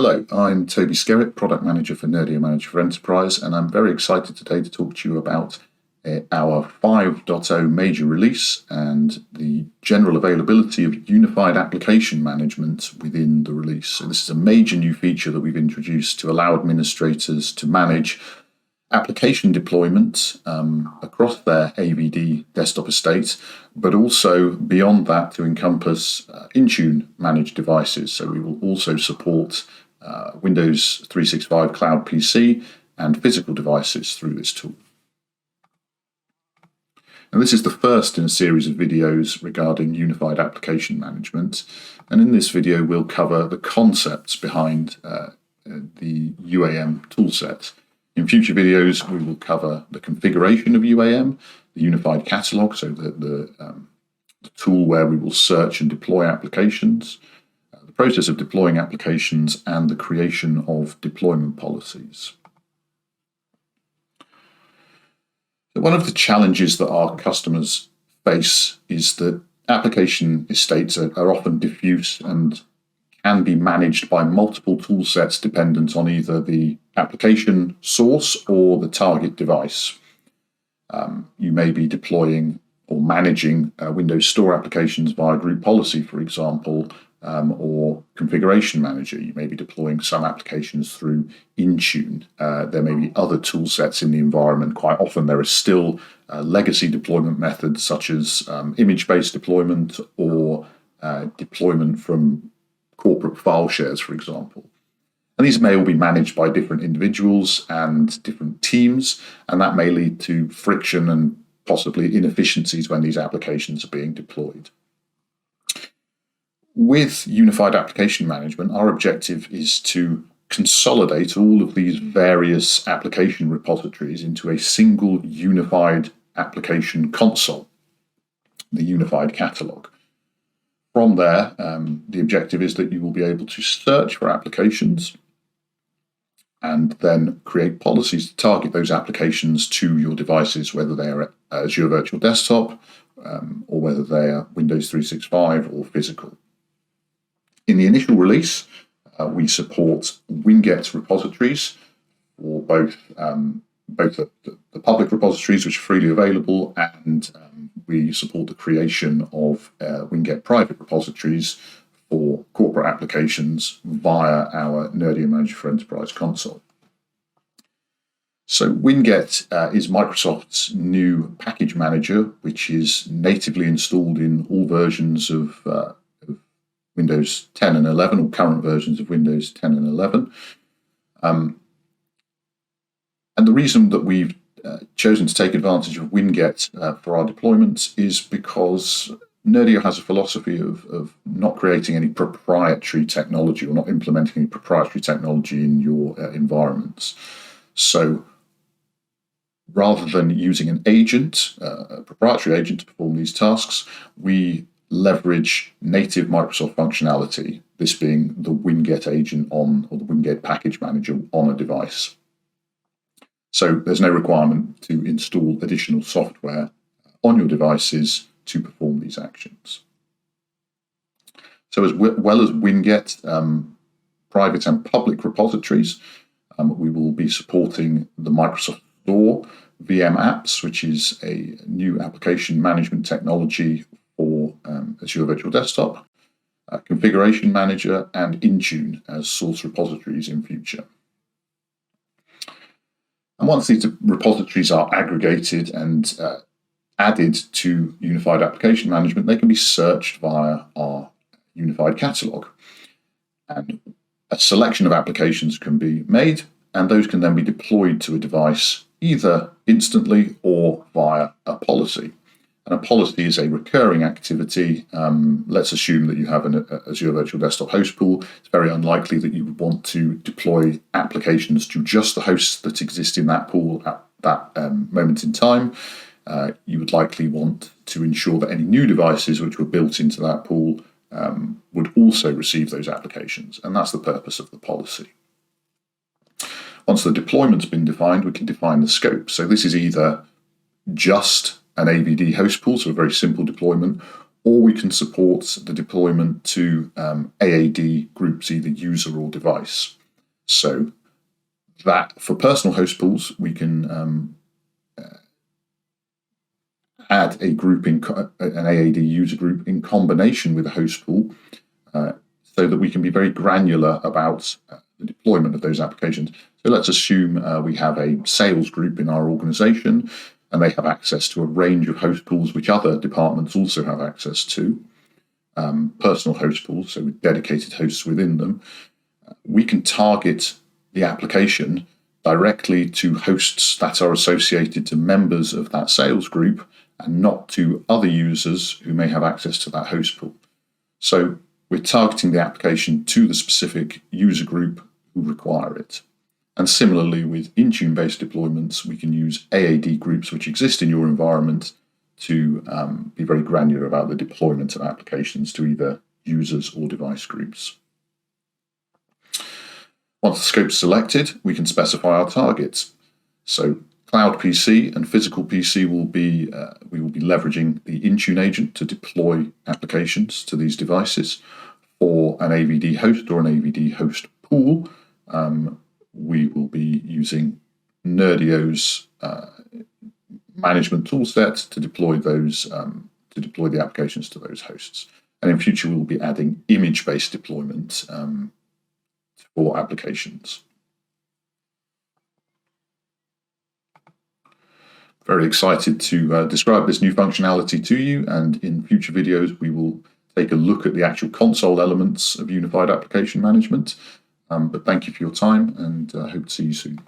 Hello, I'm Toby Skerritt, Product Manager for Nerdio Manager for Enterprise, and I'm very excited today to talk to you about our 5.0 major release and the general availability of unified application management within the release. So this is a major new feature that we've introduced to allow administrators to manage application deployment across their AVD desktop estate, but also beyond that to encompass Intune managed devices. So we will also support Windows 365 Cloud PC and physical devices through this tool. And this is the first in a series of videos regarding unified application management. And in this video, we'll cover the concepts behind the UAM toolset. In future videos, we will cover the configuration of UAM, the unified catalog, so the tool where we will search and deploy applications, the process of deploying applications, and the creation of deployment policies. So one of the challenges that our customers face is that application estates are often diffuse and can be managed by multiple tool sets dependent on either the application source or the target device. You may be deploying or managing Windows Store applications via Group Policy, for example, or Configuration Manager. You may be deploying some applications through Intune. There may be other tool sets in the environment. Quite often there are still legacy deployment methods such as image-based deployment or deployment from corporate file shares, for example. And these may all be managed by different individuals and different teams, and that may lead to friction and possibly inefficiencies when these applications are being deployed. With unified application management, our objective is to consolidate all of these various application repositories into a single unified application console, the unified catalog. From there, the objective is that you will be able to search for applications and then create policies to target those applications to your devices, whether they are Azure Virtual Desktop or whether they are Windows 365 or physical. In the initial release, we support Winget repositories for both the public repositories, which are freely available, and we support the creation of Winget private repositories for corporate applications via our Nerdio Manager for Enterprise console. So Winget is Microsoft's new package manager, which is natively installed in all versions of Windows 10 and 11, or current versions of Windows 10 and 11. And the reason that we've chosen to take advantage of Winget for our deployments is because Nerdio has a philosophy of not creating any proprietary technology or not implementing any proprietary technology in your environments. So rather than using an agent, a proprietary agent to perform these tasks, we leverage native Microsoft functionality, this being the Winget agent or the Winget package manager on a device. So there's no requirement to install additional software on your devices to perform these actions. So as well as Winget private and public repositories, we will be supporting the Microsoft Store VM Apps, which is a new application management technology for Azure Virtual Desktop, Configuration Manager, and Intune as source repositories in future. And once these repositories are aggregated and added to unified application management, they can be searched via our unified catalog. And a selection of applications can be made, and those can then be deployed to a device either instantly or via a policy. And a policy is a recurring activity. Let's assume that you have an Azure Virtual Desktop host pool. It's very unlikely that you would want to deploy applications to just the hosts that exist in that pool at that moment in time. You would likely want to ensure that any new devices which were built into that pool would also receive those applications. And that's the purpose of the policy. Once the deployment's been defined, we can define the scope. So this is either just an AVD host pool, so a very simple deployment, or we can support the deployment to AAD groups, either user or device. So that for personal host pools, we can add a group in an AAD user group in combination with a host pool, so that we can be very granular about the deployment of those applications. So let's assume we have a sales group in our organization, and they have access to a range of host pools which other departments also have access to, personal host pools, so with dedicated hosts within them. We can target the application directly to hosts that are associated to members of that sales group and not to other users who may have access to that host pool. So we're targeting the application to the specific user group who require it. And similarly, with Intune-based deployments, we can use AAD groups which exist in your environment to be very granular about the deployment of applications to either users or device groups. Once the scope is selected, we can specify our targets. So Cloud PC and physical PC we will be leveraging the Intune agent to deploy applications to these devices. For an AVD host or an AVD host pool, we will be using Nerdio's management toolset to deploy those to deploy the applications to those hosts. And in future, we will be adding image-based deployment for applications. Very excited to describe this new functionality to you, and in future videos we will take a look at the actual console elements of unified application management. But thank you for your time, and I hope to see you soon.